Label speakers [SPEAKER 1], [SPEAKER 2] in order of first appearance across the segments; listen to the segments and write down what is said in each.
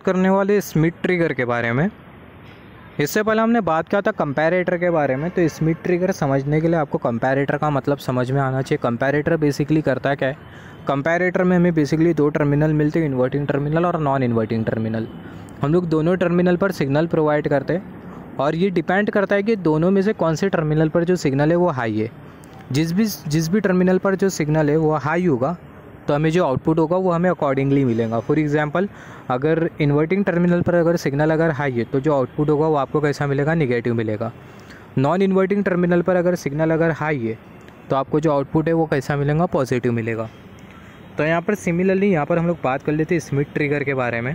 [SPEAKER 1] बात करने वाले स्मिथ ट्रिगर के बारे में। इससे पहले हमने बात किया था कंपैरेटर के बारे में। तो स्मिथ ट्रिगर समझने के लिए आपको कंपैरेटर का मतलब समझ में आना चाहिए। कंपैरेटर बेसिकली करता क्या है, कंपैरेटर में हमें बेसिकली दो टर्मिनल मिलते हैं, इन्वर्टिंग टर्मिनल और नॉन इन्वर्टिंग टर्मिनल। हम लोग दोनों टर्मिनल पर सिग्नल प्रोवाइड करते हैं और ये डिपेंड करता है कि दोनों में से कौन से टर्मिनल पर जो सिग्नल है वो हाई है। जिस भी टर्मिनल पर जो सिग्नल है वो हाई होगा तो हमें जो आउटपुट होगा वो हमें अकॉर्डिंगली मिलेगा। फॉर एग्जांपल, अगर इन्वर्टिंग टर्मिनल पर अगर सिग्नल अगर हाई है तो जो आउटपुट होगा वो आपको कैसा मिलेगा, निगेटिव मिलेगा। नॉन इन्वर्टिंग टर्मिनल पर अगर सिग्नल अगर हाई है तो आपको जो आउटपुट है वो कैसा मिलेगा, पॉजिटिव मिलेगा। तो यहाँ पर सिमिलरली यहाँ पर हम लोग बात कर लेते हैं स्मिथ ट्रिगर के बारे में।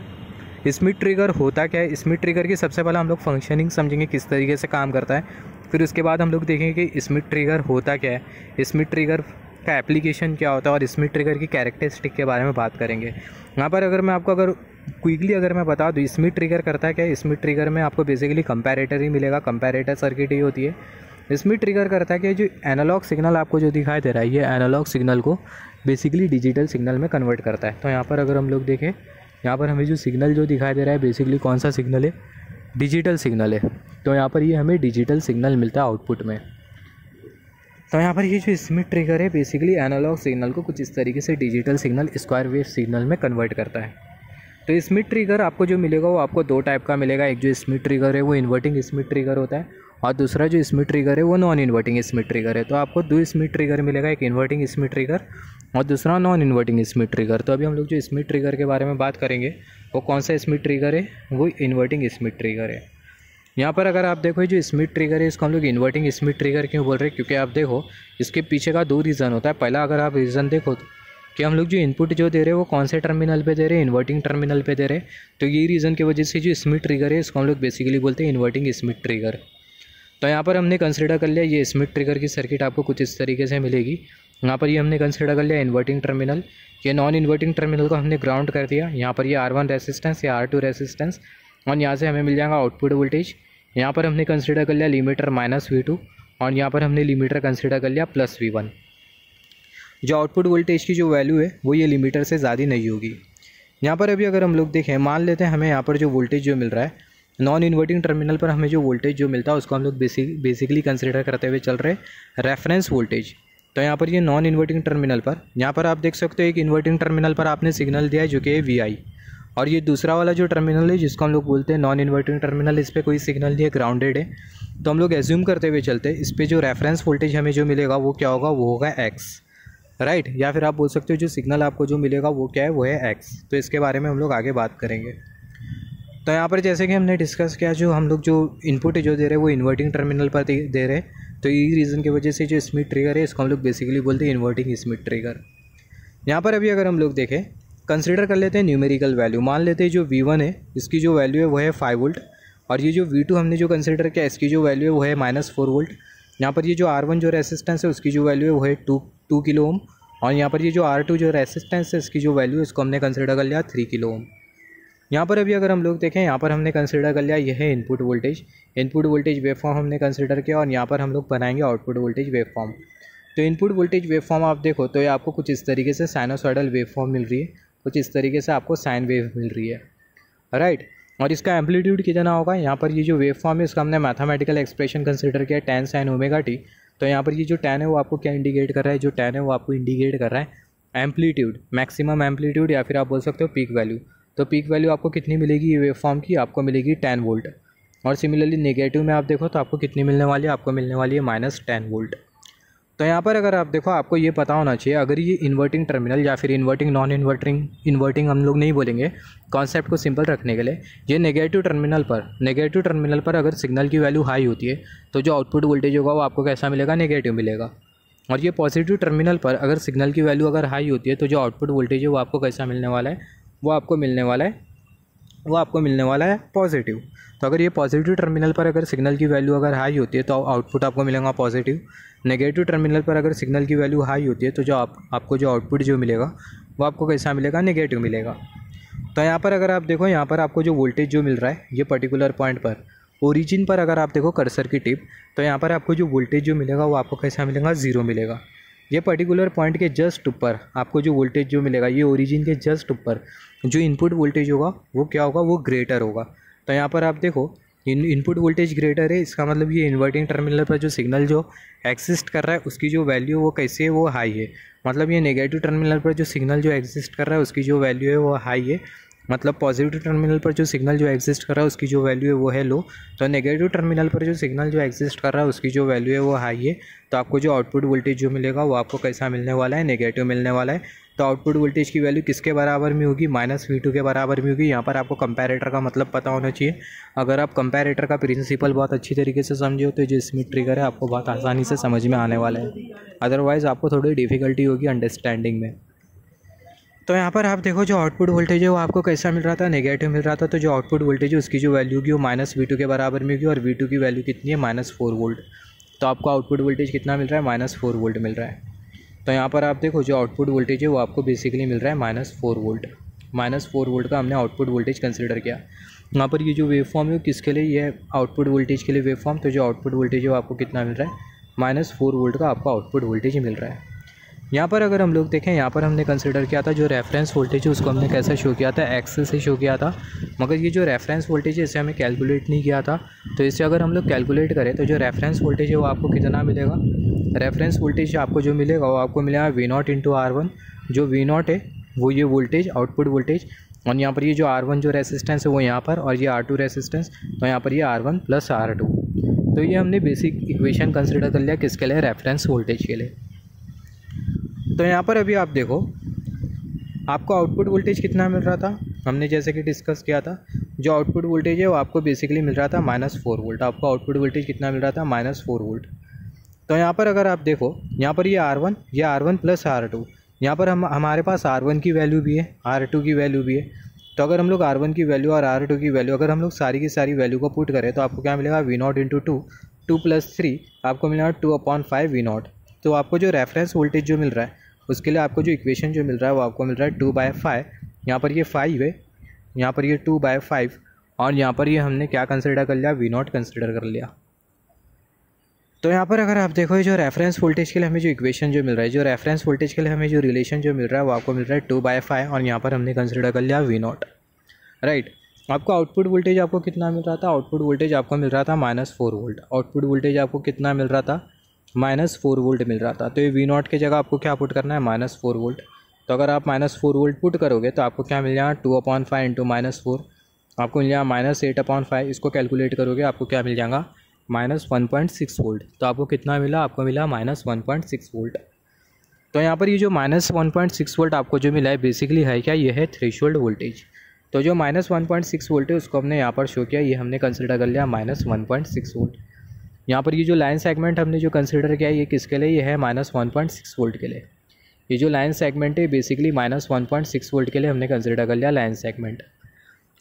[SPEAKER 1] स्मिथ ट्रिगर होता क्या है, स्मिथ ट्रिगर की सबसे पहले हम लोग फंक्शनिंग समझेंगे, किस तरीके से काम करता है। फिर उसके बाद हम लोग देखेंगे कि स्मिथ ट्रिगर होता क्या है, स्मिथ ट्रिगर का एप्लीकेशन क्या होता है और स्मिथ ट्रिगर की कैरेक्टरिस्टिक के बारे में बात करेंगे। यहाँ पर अगर मैं आपको क्विकली मैं बता दूँ स्मिथ ट्रिगर करता है क्या है, स्मिथ ट्रिगर में आपको बेसिकली कंपैरेटर ही मिलेगा, कंपैरेटर सर्किट ही होती है। स्मिथ ट्रिगर करता है कि जो एनालॉग सिग्नल आपको जो दिखाई दे रहा है, ये एनालॉग सिग्नल को बेसिकली डिजिटल सिग्नल में कन्वर्ट करता है। तो यहाँ पर अगर हम लोग देखें, यहाँ पर हमें जो सिग्नल जो दिखाई दे रहा है बेसिकली कौन सा सिग्नल है, डिजिटल सिग्नल है। तो यहाँ पर ये हमें डिजिटल सिग्नल मिलता है आउटपुट में। तो यहाँ पर ये जो स्मिथ ट्रिगर है बेसिकली एनालॉग सिग्नल को कुछ इस तरीके से digital signal, square wave signal में कन्वर्ट करता है। तो स्मिथ ट्रिगर आपको जो मिलेगा वो आपको दो टाइप का मिलेगा। एक जो स्मिथ ट्रिगर है वो इन्वर्टिंग स्मिथ ट्रिगर होता है और दूसरा जो स्मिथ ट्रिगर है वो नॉन इन्वर्टिंग स्मिथ ट्रिगर है। तो आपको दो स्मिथ ट्रिगर मिलेगा, एक इन्वर्टिंग स्मिथ ट्रिगर और दूसरा नॉन इन्वर्टिंग स्मिथ ट्रिगर। तो अभी हम लोग जो स्मिथ ट्रिगर के बारे में बात करेंगे वो कौन सा स्मिथ ट्रिगर है, वो इन्वर्टिंग स्मिथ ट्रिगर है। यहाँ पर अगर आप देखो जो स्मिथ ट्रिगर है इसको हम लोग इन्वर्टिंग स्मिथ ट्रिगर क्यों बोल रहे हैं, क्योंकि आप देखो इसके पीछे का दो रीज़न होता है। पहला अगर आप रीज़न देखो कि हम लोग जो इनपुट जो दे रहे हैं वो कौन से टर्मिनल पे दे रहे हैं, इन्वर्टिंग टर्मिनल पे दे रहे हैं। तो ये रीज़न की वजह से जो स्मिथ ट्रिगर है इसको हम लोग बेसिकली बोलते हैं इन्वर्टिंग स्मिथ ट्रिगर। तो यहाँ पर हमने कंसिडर कर लिया ये स्मिथ ट्रिगर की सर्किट आपको कुछ इस तरीके से मिलेगी। यहाँ पर ये हमने कंसिडर कर लिया इन्वर्टिंग टर्मिनल, ये नॉन इन्वर्टिंग टर्मिनल को हमने ग्राउंड कर दिया। यहाँ पर ये R1 रेसिस्टेंस या R2 रेसिस्टेंस और यहाँ से हमें मिल जाएगा आउटपुट वोल्टेज। यहाँ पर हमने कंसिडर कर लिया लिमिटर -V2 और यहाँ पर हमने लिमिटर कंसिडर कर लिया +V1। जो आउटपुट वोल्टेज की जो वैल्यू है वो ये लिमिटर से ज़्यादा नहीं होगी। यहाँ पर अभी अगर हम लोग देखें, मान लेते हैं हमें यहाँ पर जो वोल्टेज जो मिल रहा है नॉन इन्वर्टिंग टर्मिनल पर, हमें जो वोल्टेज जो मिलता है उसको हम लोग बेसिकली कंसिडर करते हुए चल रहे रेफरेंस वोल्टेज। तो यहाँ पर ये नॉन इन्वर्टिंग टर्मिनल पर, यहाँ पर आप देख सकते हो एक इन्वर्टिंग टर्मिनल पर आपने सिग्नल दिया है जो कि है VI, और ये दूसरा वाला जो टर्मिनल है जिसको हम लोग बोलते हैं नॉन इन्वर्टिंग टर्मिनल, इस पर कोई सिग्नल नहीं है, ग्राउंडेड है। तो हम लोग एज्यूम करते हुए चलते हैं इस पर जो रेफरेंस वोल्टेज हमें जो मिलेगा वो क्या होगा, वो होगा X, राइट। या फिर आप बोल सकते हो जो सिग्नल आपको जो मिलेगा वो क्या है, वो है X। तो इसके बारे में हम लोग आगे बात करेंगे। तो यहाँ पर जैसे कि हमने डिस्कस किया, जो हम लोग जो इनपुट जो दे रहे हैं वो इन्वर्टिंग टर्मिनल पर दे रहे हैं। तो ये रीज़न की वजह से जो स्मिथ ट्रिगर है इसको हम लोग बेसिकली बोलते हैं इन्वर्टिंग स्मिथ ट्रिगर। यहाँ पर अभी अगर हम लोग देखें, कंसिडर कर लेते हैं न्यूमेरिकल वैल्यू। मान लेते हैं जो V1 है इसकी जो वैल्यू है वो है 5 वोल्ट और ये जो V2 हमने जो कंसिडर किया इसकी जो वैल्यू है वो है -4 वोल्ट। यहाँ पर ये जो R1 जो रेसिस्टेंस है उसकी जो वैल्यू है वो है 2 किलो ओम और यहाँ पर ये जो R2 जो रेसिस्टेंस है इसकी जो वैल्यू है इसको हमने कंसिडर कर लिया 3 किलो ओम। यहाँ पर अभी अगर हम लोग देखें, यहाँ पर हमने कंसिडर कर लिया यह है input voltage, input voltage waveform हमने कंसिडर किया और यहाँ पर हम लोग बनाएंगे आउटपुट वोल्टेज वेवफॉर्म। तो इनपुट वोल्टेज वेवफॉर्म आप देखो तो ये आपको कुछ इस तरीके से साइनोसॉइडल वेवफॉर्म मिल रही है, कुछ इस तरीके से आपको साइन वेव मिल रही है, राइट। और इसका एम्पलीट्यूड कितना होगा, यहाँ पर ये जो वेवफॉर्म है इसका हमने मैथमेटिकल एक्सप्रेशन कंसिडर किया tan sin ω-t। तो यहाँ पर ये जो tan है वो आपको क्या इंडिकेट कर रहा है, जो tan है वो आपको इंडिकेट कर रहा है एम्पलीट्यूड, मैक्सिमम एम्पलीट्यूड या फिर आप बोल सकते हो पीक वैल्यू। तो पीक वैल्यू आपको कितनी मिलेगी ये वेवफॉर्म की, आपको मिलेगी 10 वोल्ट। और सिमिलरली नेगेटिव में आप देखो तो आपको कितनी मिलने वाली है, आपको मिलने वाली है -10 वोल्ट। तो यहाँ पर अगर आप देखो आपको ये पता होना चाहिए, अगर ये इन्वर्टिंग टर्मिनल या फिर इन्वर्टिंग नॉन इन्वर्टिंग हम लोग नहीं बोलेंगे कॉन्सेप्ट को सिंपल रखने के लिए, ये नेगेटिव टर्मिनल पर अगर सिग्नल की वैल्यू हाई होती है तो जो आउटपुट वोल्टेज होगा वो आपको कैसा मिलेगा, नेगेटिव मिलेगा। और ये पॉजिटिव टर्मिनल पर अगर सिग्नल की वैल्यू अगर हाई होती है तो जो आउटपुट वोल्टेज है वो आपको कैसा मिलने वाला है, वो आपको मिलने वाला है पॉजिटिव। तो अगर ये पॉजिटिव टर्मिनल पर अगर सिग्नल की वैल्यू अगर हाई होती है तो आउटपुट आपको मिलेगा पॉजिटिव। नेगेटिव टर्मिनल पर अगर सिग्नल की वैल्यू हाई होती है तो जो आपको जो आउटपुट जो मिलेगा वो आपको कैसा मिलेगा, नेगेटिव मिलेगा। तो यहाँ पर अगर आप देखो, यहाँ पर आपको जो वोल्टेज जो मिल रहा है ये पर्टिकुलर पॉइंट पर ओरिजिन पर अगर आप देखो कर्सर की टिप, तो यहाँ पर आपको जो वोल्टेज जो मिलेगा वो आपको कैसा मिलेगा, 0 मिलेगा। ये पर्टिकुलर पॉइंट के जस्ट ऊपर आपको जो वोल्टेज जो मिलेगा, ये ओरिजिन के जस्ट ऊपर जो इनपुट वोल्टेज होगा वो क्या होगा, वो ग्रेटर होगा। तो यहाँ पर आप देखो इनपुट वोल्टेज ग्रेटर है, इसका मतलब ये इन्वर्टिंग टर्मिनल पर जो सिग्नल जो एग्जिस्ट कर रहा है उसकी जो वैल्यू वो कैसे है, वो हाई है। मतलब ये नेगेटिव टर्मिनल पर जो सिग्नल जो एग्जिस्ट कर रहा है उसकी जो वैल्यू है वो हाई है। मतलब पॉजिटिव टर्मिनल पर जो सिग्नल जो एग्जिस्ट कर रहा है उसकी जो वैल्यू है वो है लो। तो नेगेटिव टर्मिनल पर जो सिग्नल जो एग्जिस्ट कर रहा है उसकी जो वैल्यू है वो हाई है। तो आपको जो आउटपुट वोल्टेज जो मिलेगा वो आपको कैसा मिलने वाला है, नेगेटिव मिलने वाला है। तो आउटपुट वोल्टेज की वैल्यू किसके बराबर में होगी, -V2 के बराबर में होगी। यहाँ पर आपको कंपैरेटर का मतलब पता होना चाहिए। अगर आप कंपैरेटर का प्रिंसिपल बहुत अच्छी तरीके से समझे हो तो जो स्मिथ ट्रिगर है आपको बहुत आसानी से समझ में आने वाला है, अदरवाइज़ आपको थोड़ी डिफ़िकल्टी होगी अंडरस्टैंडिंग में। तो यहाँ पर आप देखो जो आउटपुट वोल्टेज है वो आपको कैसा मिल रहा था, नेगेटिव मिल रहा था। तो जो आउटपुट वोल्टेज है उसकी जो वैल्यू होगी वो -V2 के बराबर में होगी और V2 की वैल्यू कितनी है, -4 वोल्ट। तो आपको आउटपुट वोल्टेज कितना मिल रहा है, -4 वोल्ट मिल रहा है। तो यहाँ पर आप देखो जो आउटपुट वोल्टेज है वो आपको बेसिकली मिल रहा है -4 वोल्ट। -4 वोल्ट का हमने आउटपुट वोल्टेज कंसिडर किया। यहाँ पर ये जो वेव फॉर्म है किसके लिए, ये आउटपुट वोल्टेज के लिए वेव फॉर्म। तो जो आउटपुट वोल्टेज है वो आपको कितना मिल रहा है, -4 वोल्ट का आपको आउटपुट वोल्टेज मिल रहा है। यहाँ पर अगर हम लोग देखें, यहाँ पर हमने कंसिडर किया था जो रेफरेंस वोल्टेज है उसको हमने कैसे शो किया था, एक्स से शो किया था। मगर ये जो रेफरेंस वोल्टेज है इसे हमें कैलकुलेट नहीं किया था। तो इसे अगर हम लोग कैलकुलेट करें तो जो रेफरेंस वोल्टेज है वो आपको कितना मिलेगा, रेफरेंस वोल्टेज आपको जो मिलेगा वो आपको मिलेगा V0 × R1। जो V0 है वो ये वोल्टेज आउटपुट वोल्टेज, और यहाँ पर ये जो R1 जो रेसिस्टेंस है वो यहाँ पर, और ये R2 रेसिस्टेंस, तो यहाँ पर ये R1 + R2। तो ये हमने बेसिक इक्वेशन कंसिडर कर लिया किसके लिए, रेफरेंस वोल्टेज के लिए। तो यहाँ पर अभी आप देखो आपको आउटपुट वोल्टेज कितना मिल रहा था, हमने जैसे कि डिस्कस किया था जो आउटपुट वोल्टेज है वो आपको बेसिकली मिल रहा था -4 वोल्ट। आपको आउटपुट वोल्टेज कितना मिल रहा था, -4 वोल्ट। तो यहाँ पर अगर आप देखो, यहाँ पर ये R1 + R2, यहाँ पर हमारे पास R1 की वैल्यू भी है, R2 की वैल्यू भी है। तो अगर हम लोग R1 की वैल्यू और R2 की वैल्यू अगर हम लोग सारी की सारी वैल्यू को पुट करें तो आपको क्या मिलेगा, V0 × 2, 2 + 3 आपको मिलेगा 2/5 V0। तो आपको जो रेफरेंस वोल्टेज जो मिल रहा है उसके लिए आपको जो इक्वेशन जो मिल रहा है वो आपको मिल रहा है 2/5। यहाँ पर ये 5 है, यहाँ पर ये 2/5, और यहाँ पर ये हमने क्या कंसिडर कर लिया, V0 कंसिडर कर लिया। तो यहाँ पर अगर आप देखो जो रेफरेंस वोल्टेज के लिए हमें जो इक्वेशन जो मिल रहा है, जो रेफरेंस वोल्टेज के लिए हमें जो रिलेशन जो मिल रहा है वो आपको मिल रहा है 2/5, और यहाँ पर हमने कंसिडर कर लिया V0, राइट। आपको आउटपुट वोल्टेज आपको कितना मिल रहा था, आउटपुट वोल्टेज आपको मिल रहा था -4 वोल्ट। आउटपुट वोल्टेज आपको कितना मिल रहा था, -4 वोल्ट मिल रहा था। तो ये V0 की जगह आपको क्या पुट करना है, -4 वोल्ट। तो अगर आप -4 वोल्ट पुट करोगे तो आपको क्या मिल जाएगा, 2/5 × -4 आपको मिल जाएगा -8/5। इसको कैलकुलेट करोगे आपको क्या मिल जाएगा, -1.6 वोल्ट। तो आपको कितना मिला, आपको मिला -1.6 वोल्ट। तो यहाँ पर ये जो -1.6 वोल्ट आपको जो मिला है बेसिकली है क्या, ये है थ्रेशोल्ड वोल्टेज। तो जो -1.6 वोल्ट है उसको हमने यहाँ पर शो किया, ये हमने कंसिडर कर लिया -1.6 वोल्ट। यहाँ पर ये जो लाइन सेगमेंट हमने जो कंसिडर किया ये किसके लिए, ये है -1.6 वोल्ट के लिए। ये जो लाइन सेगमेंट है बेसिकली -1.6 वोल्ट के लिए हमने कंसिडर कर लिया लाइन सेगमेंट।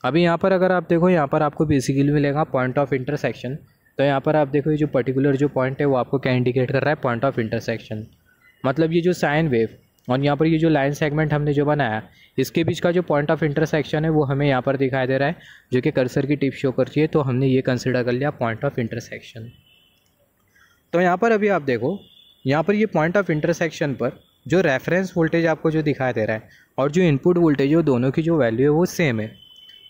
[SPEAKER 1] अभी यहाँ पर अगर आप देखो, यहाँ पर आपको बेसिकली मिलेगा पॉइंट ऑफ इंटरसेक्शन। तो यहाँ पर आप देखो ये जो पर्टिकुलर जो पॉइंट है वो आपको क्या इंडिकेट कर रहा है, पॉइंट ऑफ इंटरसेक्शन। मतलब ये जो साइन वेव और यहाँ पर ये जो लाइन सेगमेंट हमने जो बनाया इसके बीच का जो पॉइंट ऑफ इंटरसेक्शन है वो हमें यहाँ पर दिखाई दे रहा है, जो कि कर्सर की टिप शो करती है। तो हमने ये कंसिडर कर लिया पॉइंट ऑफ इंटरसेक्शन। तो यहाँ पर अभी आप देखो, यहाँ पर ये पॉइंट ऑफ इंटरसेक्शन पर जो रेफरेंस वोल्टेज आपको जो दिखाई दे रहा है और जो इनपुट वोल्टेज है दोनों की जो वैल्यू है वो सेम है।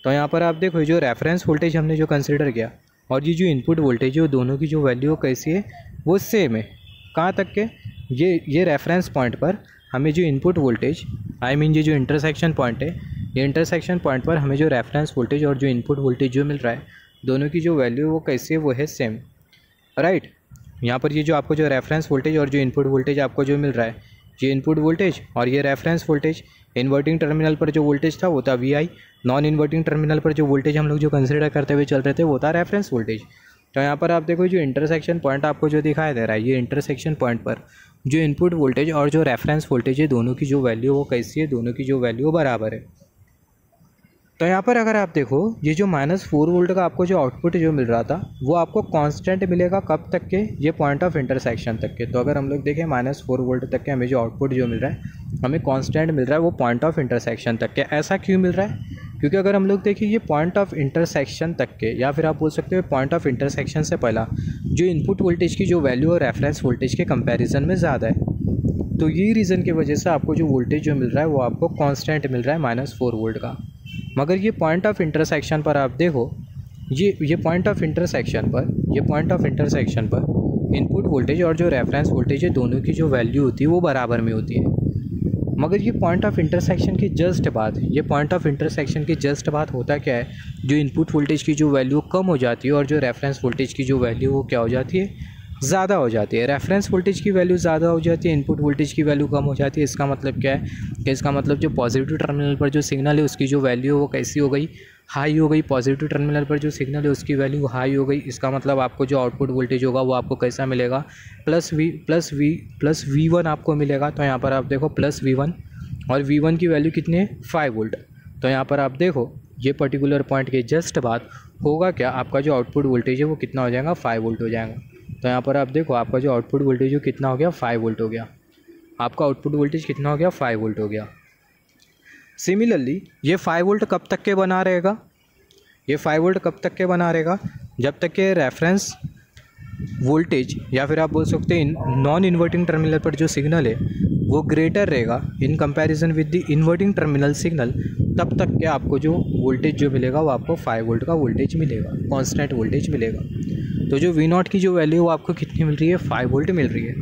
[SPEAKER 1] तो यहाँ पर आप देखो जो रेफरेंस वोल्टेज हमने जो कंसिडर किया और ये जो इनपुट वोल्टेज है वो दोनों की जो वैल्यू कैसी है, वो सेम है। कहाँ तक के, ये रेफरेंस पॉइंट पर हमें जो इनपुट वोल्टेज ये जो इंटरसेक्शन पॉइंट है, ये इंटरसेक्शन पॉइंट पर हमें जो रेफरेंस वोल्टेज और जो इनपुट वोल्टेज जो मिल रहा है दोनों की जो वैल्यू वो कैसी है, वो है सेम, राइट। यहाँ पर ये जो आपको जो रेफरेंस वोल्टेज और जो इनपुट वोल्टेज आपको जो मिल रहा है, ये इनपुट वोल्टेज और ये रेफरेंस वोल्टेज, इन्वर्टिंग टर्मिनल पर जो वोल्टेज था वो था VI, नॉन इन्वर्टिंग टर्मिनल पर जो वोल्टेज हम लोग जो कंसिडर करते हुए चल रहे थे वो था रेफरेंस वोल्टेज। तो यहाँ पर आप देखो जो इंटरसेक्शन पॉइंट आपको जो दिखाई दे रहा है, ये इंटरसेक्शन पॉइंट पर जो इनपुट वोल्टेज और जो रेफरेंस वोल्टेज है दोनों की जो वैल्यू वो कैसी है, दोनों की जो वैल्यू बराबर है। तो यहाँ पर अगर आप देखो ये जो -4 वोल्ट का आपको जो आउटपुट जो मिल रहा था वो आपको कांस्टेंट मिलेगा कब तक के, ये पॉइंट ऑफ इंटरसेक्शन तक के। तो अगर हम लोग देखें -4 वोल्ट तक के हमें जो आउटपुट जो मिल रहा है हमें कांस्टेंट मिल रहा है वो पॉइंट ऑफ इंटरसेक्शन तक के। ऐसा क्यों मिल रहा है, क्योंकि अगर हम लोग देखें ये पॉइंट ऑफ इंटरसेक्शन तक के, या फिर आप बोल सकते हो पॉइंट ऑफ इंटरसेक्शन से पहला जो इनपुट वोल्टेज की जो वैल्यू और रेफरेंस वोल्टेज के कंपैरिजन में ज़्यादा है। तो ये रीज़न की वजह से आपको जो वोल्टेज जो मिल रहा है वो आपको कांस्टेंट मिल रहा है -4 वोल्ट का। मगर ये पॉइंट ऑफ इंटरसेक्शन पर आप देखो, ये पॉइंट ऑफ इंटरसेक्शन पर इनपुट वोल्टेज और जो रेफरेंस वोल्टेज है दोनों की जो वैल्यू होती है वो बराबर में होती है। मगर ये पॉइंट ऑफ इंटरसेक्शन की जस्ट बात होता क्या है, जो इनपुट वोल्टेज की जो वैल्यू कम हो जाती है और जो रेफरेंस वोल्टेज की जो वैल्यू वो क्या हो जाती है, ज़्यादा हो जाती है। रेफरेंस वोल्टेज की वैल्यू ज़्यादा हो जाती है, इनपुट वोल्टेज की वैल्यू कम हो जाती है। इसका मतलब क्या है कि इसका मतलब जो पॉजिटिव टर्मिनल पर जो सिग्नल है उसकी जो वैल्यू है वो कैसी हो गई, हाई हो गई। पॉजिटिव टर्मिनल पर जो सिग्नल है उसकी वैल्यू हाई हो गई। इसका मतलब आपको जो आउटपुट वोल्टेज होगा वो आपको कैसा मिलेगा, प्लस V1 आपको मिलेगा। तो यहाँ पर आप देखो प्लस V1, और V1 की वैल्यू कितनी है, 5 वोल्ट। तो यहाँ पर आप देखो ये पर्टिकुलर पॉइंट के जस्ट बाद होगा क्या, आपका जो आउटपुट वोल्टेज है वो कितना हो जाएगा, 5 वोल्ट हो जाएगा। तो यहाँ पर आप देखो आपका जो आउटपुट वोल्टेज है कितना हो गया, 5 वोल्ट हो गया। आपका आउटपुट वोल्टेज कितना हो गया, 5 वोल्ट हो गया। सिमिलरली ये 5 वोल्ट कब तक के बना रहेगा, जब तक के रेफरेंस वोल्टेज या फिर आप बोल सकते हैं नॉन इन्वर्टिंग टर्मिनल पर जो सिग्नल है वो ग्रेटर रहेगा in comparison with the inverting terminal signal, तब तक के आपको जो वोल्टेज जो मिलेगा वो आपको 5 वोल्ट का वोल्टेज मिलेगा, कांस्टेंट वोल्टेज मिलेगा। तो जो V0 की जो वैल्यू वो आपको कितनी मिल रही है, 5 वोल्ट मिल रही है।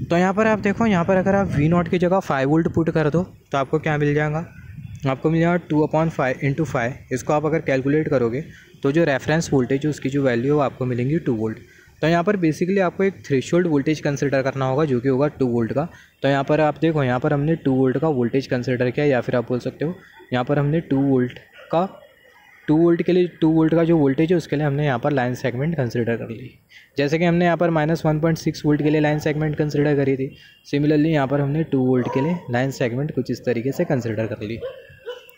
[SPEAKER 1] तो यहाँ पर आप देखो, यहाँ पर अगर आप V0 की जगह 5 वोल्ट पुट कर दो तो आपको क्या मिल जाएगा, आपको मिल जाएगा 2/5 × 5। इसको आप अगर कैलकुलेट करोगे तो जो रेफरेंस वोल्टेज है उसकी जो वैल्यू है वो आपको मिलेंगी 2 वोल्ट। तो यहाँ पर बेसिकली आपको एक थ्रेशोल्ड वोल्टेज कंसिडर करना होगा जो कि होगा 2 वोल्ट का। तो यहाँ पर आप देखो, यहाँ पर हमने 2 वोल्ट का वोल्टेज कंसिडर किया, या फिर आप बोल सकते हो यहाँ पर हमने 2 वोल्ट के लिए 2 वोल्ट का जो वोल्टेज है उसके लिए हमने यहाँ पर लाइन सेगमेंट कंसिडर कर ली। जैसे कि हमने यहाँ पर -1.6 वोल्ट के लिए लाइन सेगमेंट कंसिडर करी थी, सिमिलरली यहाँ पर हमने 2 वोल्ट के लिए लाइन सेगमेंट कुछ इस तरीके से कंसिडर कर ली।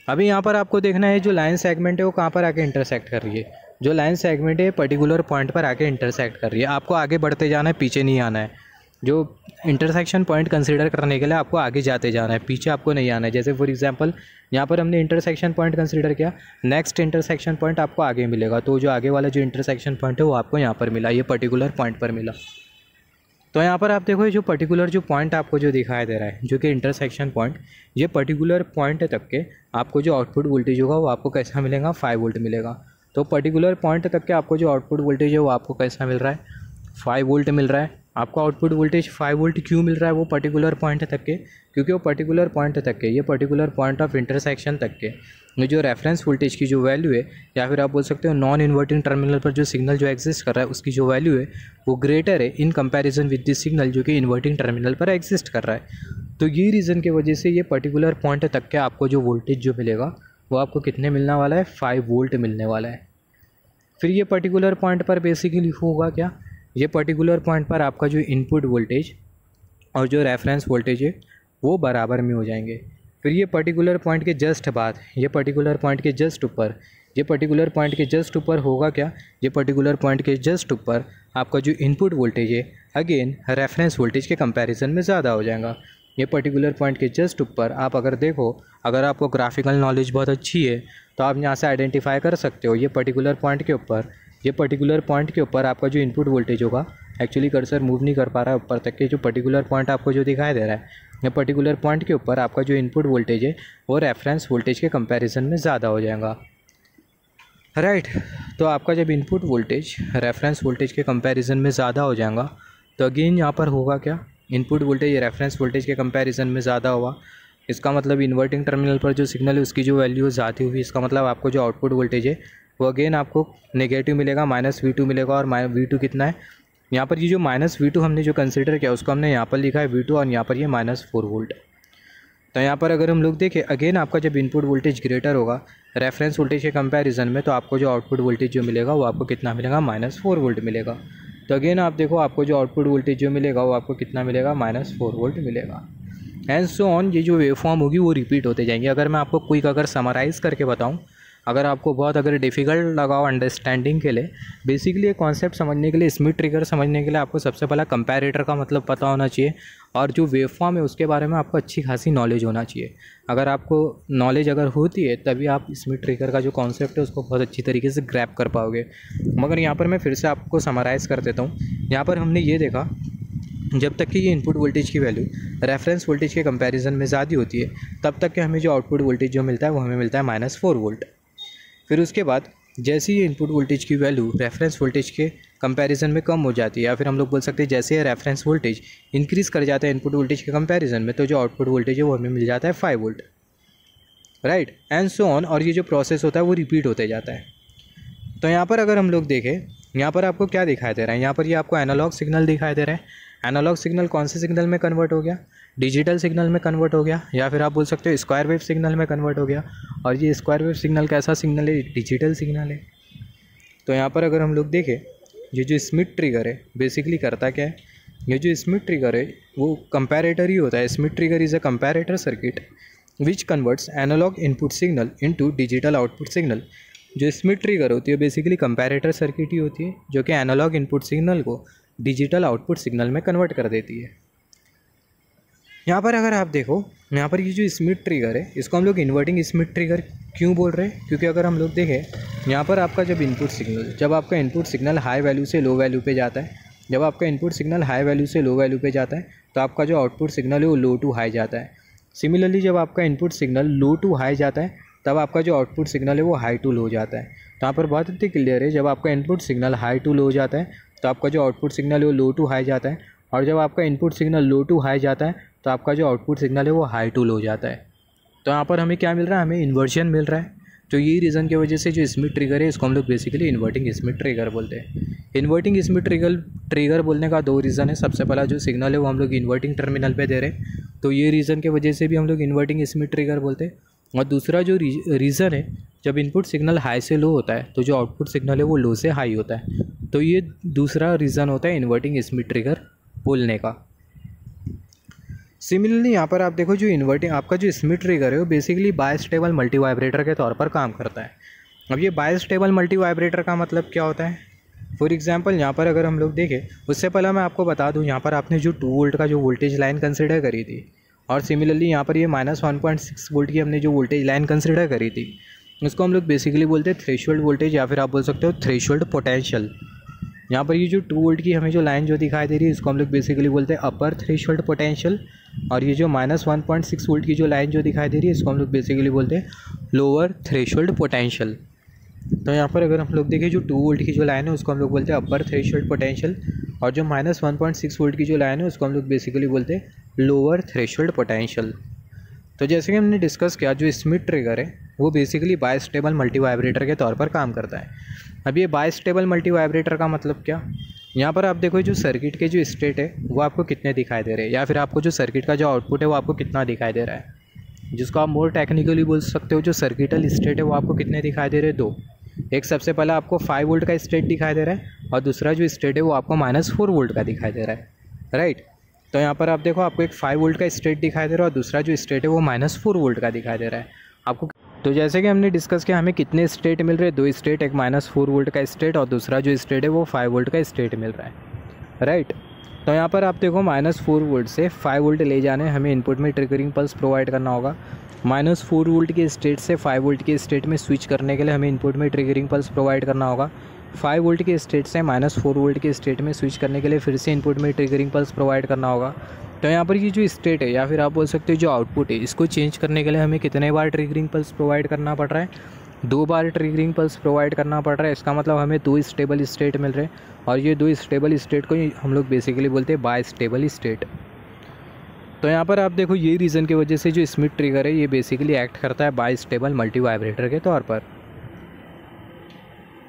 [SPEAKER 1] अभी यहाँ पर आपको देखना है जो लाइन सेगमेंट है वो कहाँ पर आके इंटरसेक्ट कर रही है। जो लाइन सेगमेंट है पर्टिकुलर पॉइंट पर आके इंटरसेक्ट कर रही है। आपको आगे बढ़ते जाना है, पीछे नहीं आना है। जो इंटरसेक्शन पॉइंट कंसीडर करने के लिए आपको आगे जाते जाना है, पीछे आपको नहीं आना है। जैसे फॉर एग्जांपल यहाँ पर हमने इंटरसेक्शन पॉइंट कंसीडर किया, नेक्स्ट इंटरसेक्शन पॉइंट आपको आगे मिलेगा। तो जो आगे वाला जो इंटरसेक्शन पॉइंट है वो आपको यहाँ पर मिला, ये पर्टिकुलर पॉइंट पर मिला। तो यहाँ पर आप देखो जो पर्टिकुलर जो पॉइंट आपको जो दिखाई दे रहा है जो कि इंटरसेक्शन पॉइंट, ये पर्टिकुलर पॉइंट तक के आपको जो आउटपुट वोल्टेज होगा वो आपको कैसा मिलेगा, 5 वोल्ट मिलेगा। तो पर्टिकुलर पॉइंट तक के आपको जो आउटपुट वोल्टेज है वो आपको कैसा मिल रहा है, 5 वोल्ट मिल रहा है। आपको आउटपुट वोल्टेज 5 वोल्ट क्यों मिल रहा है, वो पर्टिकुलर पॉइंट तक के, क्योंकि वो पर्टिकुलर पॉइंट तक के, ये पर्टिकुलर पॉइंट ऑफ इंटरसेक्शन तक के जो रेफरेंस वोल्टेज की जो वैल्यू है, या फिर आप बोल सकते हो नॉन इन्वर्टिंग टर्मिनल पर जो सिग्नल जो एग्जिस्ट कर रहा है उसकी जो वैल्यू है वो ग्रेटर है in comparison with this signal जो कि इन्वर्टिंग टर्मिनल पर एग्जिस्ट कर रहा है। तो ये रीज़न की वजह से ये पर्टिकुलर पॉइंट तक के आपको जो वोल्टेज जो मिलेगा वो आपको कितने मिलने वाला है, 5 वोल्ट मिलने वाला है। फिर ये पर्टिकुलर पॉइंट पर बेसिकली होगा क्या, ये पर्टिकुलर पॉइंट पर आपका जो इनपुट वोल्टेज और जो रेफरेंस वोल्टेज है वो बराबर में हो जाएंगे। फिर ये पर्टिकुलर पॉइंट के जस्ट बाद, ये पर्टिकुलर पॉइंट के जस्ट ऊपर, ये पर्टिकुलर पॉइंट के जस्ट ऊपर होगा क्या, ये पर्टिकुलर पॉइंट के जस्ट ऊपर आपका जो इनपुट वोल्टेज है अगेन रेफरेंस वोल्टेज के कंपैरिजन में ज़्यादा हो जाएगा। ये पर्टिकुलर पॉइंट के जस्ट ऊपर आप अगर देखो, अगर आपको ग्राफिकल नॉलेज बहुत अच्छी है तो आप यहाँ से आइडेंटिफाई कर सकते हो, ये पर्टिकुलर पॉइंट के ऊपर, ये पर्टिकुलर पॉइंट के ऊपर आपका जो इनपुट वोल्टेज होगा, एक्चुअली कर्सर मूव नहीं कर पा रहा है ऊपर तक के, जो पर्टिकुलर पॉइंट आपको जो दिखाई दे रहा है ये पर्टिकुलर पॉइंट के ऊपर आपका जो इनपुट वोल्टेज है वो रेफरेंस वोल्टेज के कंपैरिजन में ज़्यादा हो जाएगा, राइट। तो आपका जब इनपुट वोल्टेज रेफरेंस वोल्टेज के कंपैरिजन में ज़्यादा हो जाएगा तो अगेन यहाँ पर होगा क्या, इनपुट वोल्टेज रेफरेंस वोल्टेज के कंपैरिजन में ज़्यादा हुआ, इसका मतलब इन्वर्टिंग टर्मिनल पर जो सिग्नल है उसकी जो वैल्यू ज़्यादा हुई, इसका मतलब आपको जो आउटपुट वोल्टेज है वो अगेन आपको नेगेटिव मिलेगा, -V2 मिलेगा। और V2 कितना है, यहाँ पर ये जो -V2 हमने जो कंसीडर किया उसको हमने यहाँ पर लिखा है V2 और यहाँ पर ये -4 वोल्ट। तो यहाँ पर अगर हम लोग देखें अगेन आपका जब इनपुट वोल्टेज ग्रेटर होगा रेफरेंस वोल्टेज के कंपैरिजन में, तो आपको जो आउटपुट वोल्टेज जो मिलेगा वो आपको कितना मिलेगा, -4 वोल्ट मिलेगा। तो अगेन आप देखो आपको जो आउटपुट वोल्टेज जो मिलेगा वो आपको कितना मिलेगा, -4 वोल्ट मिलेगा। एंड सो ऑन, ये जो वेव फॉर्म होगी वो रिपीट होते जाएंगे। अगर मैं आपको क्विक अगर समराइज़ करके बताऊं, अगर आपको बहुत अगर डिफ़िकल्ट लगा हो अंडरस्टैंडिंग के लिए, बेसिकली ये कॉन्सेप्ट समझने के लिए, स्मिथ ट्रिगर समझने के लिए आपको सबसे पहला कंपैरेटर का मतलब पता होना चाहिए और जो वेव फॉर्म है उसके बारे में आपको अच्छी खासी नॉलेज होना चाहिए। अगर आपको नॉलेज अगर होती है तभी आप स्मिथ ट्रिगर का जो कॉन्सेप्ट है उसको बहुत अच्छी तरीके से ग्रैब कर पाओगे। मगर यहाँ पर मैं फिर से आपको समराइज़ कर देता हूँ। यहाँ पर हमने ये देखा जब तक कि ये इनपुट वोल्टेज की वैल्यू रेफरेंस वोल्टेज के कंपैरिजन में ज़्यादा होती है तब तक कि हमें जो आउटपुट वोल्टेज जो मिलता है वो हमें मिलता है -4 वोल्ट। फिर उसके बाद जैसे ये इनपुट वोल्टेज की वैल्यू रेफरेंस वोल्टेज के कंपैरिजन में कम हो जाती है, या फिर हम लोग बोल सकते हैं जैसे ये रेफरेंस वोल्टेज इंक्रीज़ कर जाता है इनपुट वोल्टेज के कंपैरिजन में, तो जो आउटपुट वोल्टेज है वो हमें मिल जाता है 5 volt, right, and so on. और ये जो प्रोसेस होता है वो रिपीट होते जाता है। तो यहाँ पर अगर हम लोग देखें, यहाँ पर आपको क्या दिखाई दे रहा है, यहाँ पर ये आपको एनालॉग सिग्नल दिखाई दे रहा है। एनालॉग सिग्नल कौन से सिग्नल में कन्वर्ट हो गया, डिजिटल सिग्नल में कन्वर्ट हो गया, या फिर आप बोल सकते हो स्क्वायर वेव सिग्नल में कन्वर्ट हो गया। और ये स्क्वायर वेव सिग्नल कैसा सिग्नल है, डिजिटल सिग्नल है। तो यहाँ पर अगर हम लोग देखें, ये जो स्मिथ ट्रिगर है बेसिकली करता क्या है, ये जो स्मिथ ट्रिगर है वो कंपैरेटर ही होता है। Schmitt trigger is a comparator circuit which converts analogue input signal into digital output signal. जो स्मिथ ट्रिगर होती है बेसिकली कंपैरेटर सर्किट ही होती है जो कि एनालॉग इनपुट सिग्नल को डिजिटल आउटपुट सिग्नल में कन्वर्ट कर देती है। यहाँ पर अगर आप देखो, यहाँ पर ये जो स्मिथ ट्रिगर है इसको हम लोग इन्वर्टिंग स्मिथ ट्रिगर क्यों बोल रहे हैं, क्योंकि अगर हम लोग देखें यहाँ पर आपका जब आपका इनपुट सिग्नल हाई वैल्यू से लो वैल्यू पे जाता है, जब आपका इनपुट सिग्नल हाई वैल्यू से लो वैल्यू पे जाता है तो आपका जो आउटपुट सिग्नल है वो लो टू हाई जाता है। सिमिलरली जब आपका input signal low to high जाता है तब आपका जो आउटपुट सिग्नल है वो हाई टू लो जाता है। तो यहाँ पर बहुत ही क्लियर है, जब आपका input signal high to low हो जाता है तो आपका जो आउटपुट सिग्नल है वो लो टू हाई जाता है, और जब आपका input signal low to high जाता है तो आपका जो आउटपुट सिग्नल है वो हाई टू लो हो जाता है। तो यहाँ पर हमें क्या मिल रहा है, हमें इन्वर्जन मिल रहा है। तो यही रीज़न की वजह से जो स्मिथ ट्रिगर है इसको हम लोग बेसिकली इन्वर्टिंग स्मिथ ट्रिगर बोलते हैं। इन्वर्टिंग स्मिथ ट्रिगर बोलने का दो रीज़न है। सबसे पहला जो सिग्नल है वो हम लोग इन्वर्टिंग टर्मिनल पे दे रहे हैं, तो ये रीज़न की वजह से भी हम लोग इन्वर्टिंग स्मिथ ट्रिगर बोलते हैं। और दूसरा जो रीज़न है, जब इनपुट सिग्नल हाई से लो होता है तो जो आउटपुट सिग्नल है वो लो से हाई होता है। तो ये दूसरा रीज़न होता है इन्वर्टिंग स्मिथ ट्रिगर बोलने का। सिमिलरली यहाँ पर आप देखो, जो इन्वर्टिंग आपका जो स्मिथ ट्रिगर है वो बेसिकली बायस्टेबल मल्टी वाइब्रेटर के तौर पर काम करता है। अब ये बायस्टेबल मल्टी वाइब्रेटर का मतलब क्या होता है, फॉर एग्जांपल यहाँ पर अगर हम लोग देखें, उससे पहले मैं आपको बता दूँ, यहाँ पर आपने जो 2 वोल्ट का जो वोल्टेज लाइन कंसिडर करी थी, और सिमिलरली यहाँ पर ये -1.6 वोल्ट की हमने जो वोल्टेज लाइन कंसिडर करी थी, उसको हम लोग बेसिकली बोलते हैं थ्रेशोल्ड वोल्टेज, या फिर आप बोल सकते हो थ्रेशोल्ड पोटेंशियल। यहाँ पर ये जो 2 वोल्ट की हमें जो लाइन जो दिखाई दे रही है इसको हम लोग बेसिकली बोलते हैं अपर थ्रेशोल्ड पोटेंशियल, और ये जो -1.6 वोल्ट की जो लाइन जो दिखाई दे रही है इसको हम लोग बेसिकली बोलते हैं लोअर थ्रेशोल्ड पोटेंशियल। तो यहाँ पर अगर हम लोग देखें, जो 2 वोल्ट की जो लाइन है उसको हम लोग बोलते हैं अपर थ्रेशोल्ड पोटेंशियल, और जो -1.6 वोल्ट की जो लाइन है उसको हम लोग बेसिकली बोलते हैं लोअर थ्रेशोल्ड पोटेंशियल। तो जैसे कि हमने डिस्कस किया, जो स्मिथ ट्रिगर है वो बेसिकली बायस्टेबल मल्टी वाइब्रेटर के तौर पर काम करता है। अब ये बायस्टेबल मल्टी वाइब्रेटर का मतलब क्या, यहाँ पर आप देखो जो सर्किट के जो स्टेट है वो आपको कितने दिखाई दे रहे हैं, या फिर आपको जो सर्किट का जो आउटपुट है वो आपको कितना दिखाई दे रहा है, जिसको आप मोर टेक्निकली बोल सकते हो जो सर्किटल स्टेट है वो आपको कितने दिखाई दे रहे हैं, 2। एक सबसे पहला आपको 5 वोल्ट का स्टेट दिखाई दे रहा है, और दूसरा जो स्टेट है वो आपको -4 वोल्ट का दिखाई दे रहा है, राइट। तो यहाँ पर आप देखो, आपको एक 5 वोल्ट का स्टेट दिखाई दे रहा है और दूसरा जो स्टेट है वो -4 वोल्ट का दिखाई दे रहा है आपको। तो जैसे कि हमने डिस्कस किया, हमें कितने स्टेट मिल रहे हैं, 2 स्टेट, एक -4 वोल्ट का स्टेट और दूसरा जो स्टेट है वो 5 वोल्ट का स्टेट मिल रहा है, राइट। तो यहाँ पर आप देखो, -4 वोल्ट से 5 वोल्ट ले जाने हमें इनपुट में ट्रिगरिंग पल्स प्रोवाइड करना होगा। -4 वोल्ट के स्टेट से 5 वोल्ट के स्टेट में स्विच करने के लिए हमें इनपुट में ट्रिगरिंग पल्स प्रोवाइड करना होगा। 5 वोल्ट के स्टेट से -4 वोल्ट के स्टेट में स्विच करने के लिए फिर से इनपुट में ट्रिगरिंग पल्स प्रोवाइड करना होगा। तो यहाँ पर ये जो स्टेट है, या फिर आप बोल सकते हो जो आउटपुट है, इसको चेंज करने के लिए हमें कितने बार ट्रिगरिंग पल्स प्रोवाइड करना पड़ रहा है, 2 बार ट्रिगरिंग पल्स प्रोवाइड करना पड़ रहा है। इसका मतलब हमें 2 स्टेबल स्टेट मिल रहे हैं, और ये 2 स्टेबल स्टेट को हम लोग बेसिकली बोलते हैं बायस्टेबल स्टेट। तो यहाँ पर आप देखो, ये रीज़न की वजह से जो स्मिथ ट्रिगर है ये बेसिकली एक्ट करता है बायस्टेबल मल्टी वाइब्रेटर के तौर पर।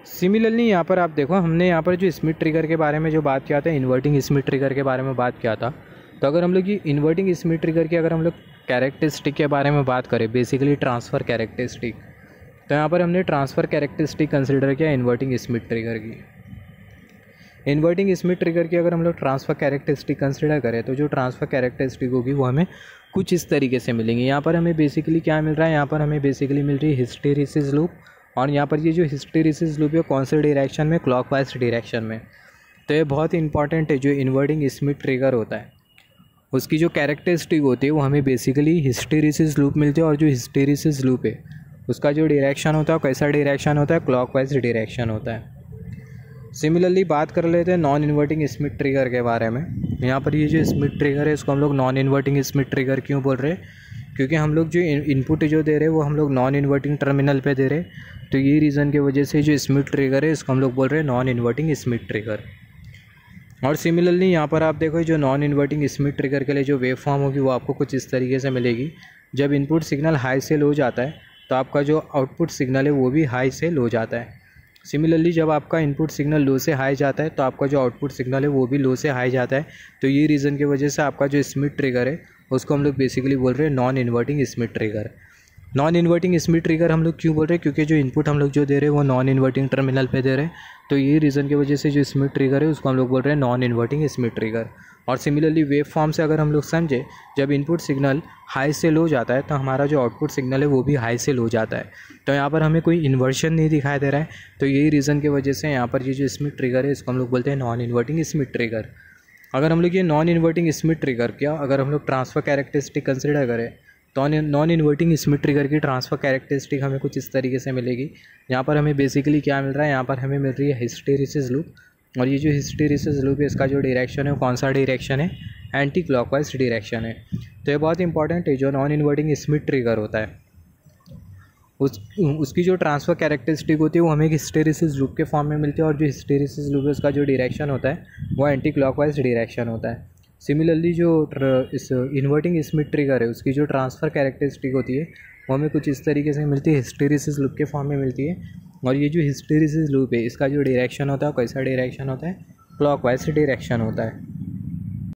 [SPEAKER 1] सिमिलरली यहाँ पर आप देखो, हमने यहाँ पर जो स्मिथ ट्रिगर के बारे में जो बात किया था, इन्वर्टिंग स्मिथ ट्रिगर के बारे में बात किया था। तो अगर हम लोग ये इन्वर्टिंग स्मिथ ट्रिगर की अगर हम लोग कैरेक्टरिस्टिक के बारे में बात करें, बेसिकली ट्रांसफ़र कैरेक्टरिस्टिक, तो यहाँ पर हमने ट्रांसफ़र कैरेक्टरिस्टिक कंसिडर किया इन्वर्टिंग स्मिथ ट्रिगर की। इन्वर्टिंग स्मिथ ट्रिगर की अगर हम लोग ट्रांसफ़र कैरेक्टरिस्टिक कंसिडर करें तो जो ट्रांसफ़र कैरेक्टरिस्टिक होगी वो हमें कुछ इस तरीके से मिलेंगी। यहाँ पर हमें बेसिकली क्या मिल रहा है, यहाँ पर हमें बेसिकली मिल रही है हिस्टेरिसिस लूप, और यहाँ पर ये जो हिस्टेरिसिस लूप है कौन से डायरेक्शन में, क्लॉकवाइज डायरेक्शन में। तो ये बहुत इंपॉर्टेंट है। जो इन्वर्टिंग स्मिथ ट्रिगर होता है उसकी जो कैरेक्टरिस्टिक होती है वो हमें बेसिकली हिस्टेरिसिस लूप मिलती है, और जो हिस्टेरिसिस लूप है उसका जो डायरेक्शन होता है वो कैसा डायरेक्शन होता है, क्लॉकवाइज डायरेक्शन होता है। सिमिलरली बात कर लेते हैं नॉन इन्वर्टिंग स्मिथ ट्रिगर के बारे में। यहाँ पर ये जो स्मिथ ट्रिगर है इसको हम लोग नॉन इन्वर्टिंग स्मिथ ट्रिगर क्यों बोल रहे हैं, क्योंकि हम लोग जो इनपुट जो दे रहे हैं वो हम लोग नॉन इन्वर्टिंग टर्मिनल पे दे रहे हैं। तो ये रीज़न की वजह से जो स्मिथ ट्रिगर है इसको हम लोग बोल रहे हैं नॉन इन्वर्टिंग स्मिथ ट्रिगर। और सिमिलरली यहाँ पर आप देखो जो नॉन इन्वर्टिंग स्मिथ ट्रिगर के लिए जो वेव फॉर्म होगी वो आपको कुछ इस तरीके से मिलेगी। जब इनपुट सिग्नल हाई से लो जाता है तो आपका जो आउटपुट सिग्नल है वो भी हाई से लो जाता है। सिमिलरली जब आपका इनपुट सिग्नल लो से हाई जाता है तो आपका जो आउटपुट सिग्नल है वो भी लो से हाई जाता है। तो ये रीज़न की वजह से आपका जो स्मिथ ट्रिगर है उसको हम लोग बेसिकली बोल रहे हैं non inverting Schmitt trigger. Non inverting Schmitt trigger हम लोग क्यों बोल रहे हैं, क्योंकि जो इनपुट हम लोग जो दे रहे हैं वो नॉन इन्वर्टिंग टर्मिनल पे दे रहे हैं। तो ये रीज़न की वजह से जो स्मिथ ट्रिगर है उसको हम लोग बोल रहे हैं नॉन इन्वर्टिंग स्मिथ ट्रिगर। और सिमिलरली वेव फॉर्म से अगर हम लोग समझे, जब इनपुट सिग्नल हाई से लो जाता है तो हमारा जो आउटपुट सिग्नल है वो भी हाई से लो जाता है। तो यहाँ पर हमें कोई इन्वर्शन नहीं दिखाई दे रहा है। तो यही रीज़न की वजह से यहाँ पर ये जो स्मिथ ट्रिगर है इसको हम लोग बोलते हैं नॉन इन्वर्टिंग स्मिथ ट्रिगर। अगर हम लोग ये नॉन इन्वर्टिंग स्मिथ ट्रिगर क्या अगर हम लोग ट्रांसफ़र कैरेक्टरिस्टिक कंसिडर करें तो नॉन इन्वर्टिंग स्मिथ ट्रिगर की ट्रांसफ़र कैरेक्टरिस्टिक हमें कुछ इस तरीके से मिलेगी। यहाँ पर हमें बेसिकली क्या मिल रहा है, यहाँ पर हमें मिल रही है हिस्टेरिसिस लूप। और ये जो हिस्टेरिसिस लूप है इसका जो डायरेक्शन है वो कौन सा डायरेक्शन है, एंटी क्लॉकवाइज डायरेक्शन है। तो ये बहुत इंपॉर्टेंट है। जो नॉन इन्वर्टिंग स्मिथ ट्रिगर होता है उसकी जो ट्रांसफ़र कैरेक्टरिस्टिक होती है वो हमें एक हिस्टेरिसिस लूप के फॉर्म में मिलती है। और जो हिस्टेरिसिस लूप है उसका जो डायरेक्शन होता है वो एंटी क्लॉकवाइज डायरेक्शन होता है। सिमिलरली जो इस इन्वर्टिंग स्मिथ ट्रिगर है उसकी जो ट्रांसफ़र कैरेक्टरिस्टिक होती है वो हमें कुछ इस तरीके से मिलती है, हिस्टेरिसिस लूप के फॉर्म में मिलती है। और ये जो हिस्टेरिसिस लूप है इसका जो डायरेक्शन होता है कैसा डायरेक्शन होता है, क्लॉकवाइज डायरेक्शन होता है।